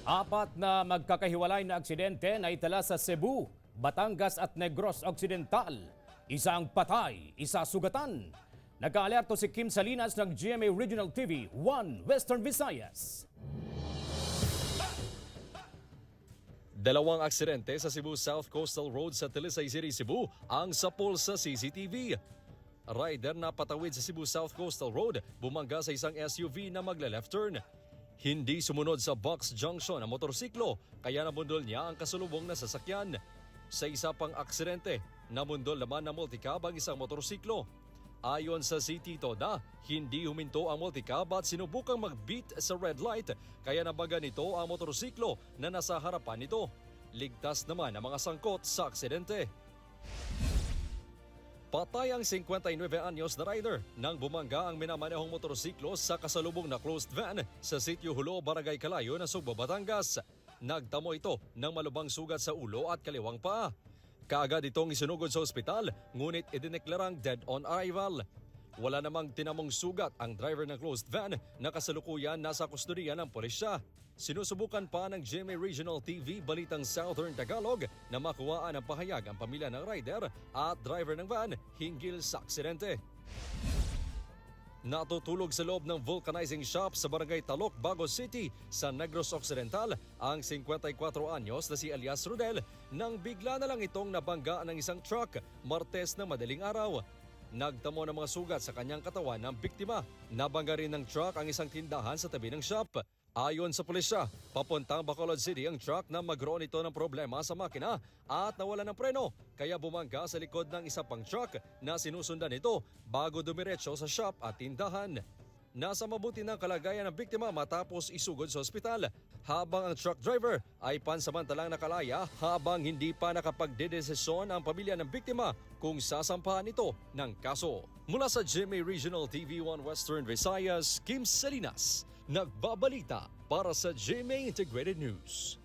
Apat na magkakahiwalay na aksidente na itala sa Cebu, Batangas at Negros Occidental. Isang patay, isa sugatan. Nag-aalerto si Kim Salinas ng GMA Regional TV 1 Western Visayas. Dalawang aksidente sa Cebu South Coastal Road sa Talisay City, Cebu ang sapol sa CCTV. Rider na patawid sa Cebu South Coastal Road bumangga sa isang SUV na magla-left turn. Hindi sumunod sa box junction ang motorsiklo kaya nabundol niya ang kasalubong na sasakyan. Sa isa pang aksidente, nabundol naman ng multicab ang isang motorsiklo. Ayon sa City Toda, hindi huminto ang multicab at sinubukang mag-beat sa red light kaya nabaga nito ang motorsiklo na nasa harapan nito. Ligtas naman ang mga sangkot sa aksidente. Patay ang 59 anyos na rider nang bumangga ang minamanehong motorsiklo sa kasalubong na closed van sa Sitio Hulo, Barangay Calayo na Sugbo, Batangas. Nagtamo ito ng malubhang sugat sa ulo at kaliwang paa. Kaagad itong isinugod sa ospital ngunit idineklarang dead on arrival. Wala namang tinamong sugat ang driver ng closed van na kasalukuyan nasa kustodiya ng pulisya. Sinusubukan pa ng GMA Regional TV Balitang Southern Tagalog na makuhaan ang pahayag ang pamilya ng rider at driver ng van hinggil sa aksidente. Natutulog sa loob ng vulcanizing shop sa Barangay Talok, Bago City sa Negros Occidental ang 54 anyos na si Elias Rodel nang bigla na lang itong nabangga ng isang truck Martes na madaling araw. Nagtamo ng mga sugat sa kanyang katawan ng biktima. Nabangga rin ng truck ang isang tindahan sa tabi ng shop. Ayon sa pulisya, papuntang Bacolod City ang truck na magkaroon ito ng problema sa makina at nawala ng preno kaya bumangga sa likod ng isa pang truck na sinusundan nito bago dumiretso sa shop at tindahan. Nasa mabuti ng kalagayan ng biktima matapos isugod sa ospital, habang ang truck driver ay pansamantalang nakalaya habang hindi pa nakapagdedesisyon ang pamilya ng biktima kung sasampahan ito ng kaso. Mula sa GMA Regional TV 1 Western Visayas, Kim Salinas, nagbabalita para sa GMA Integrated News.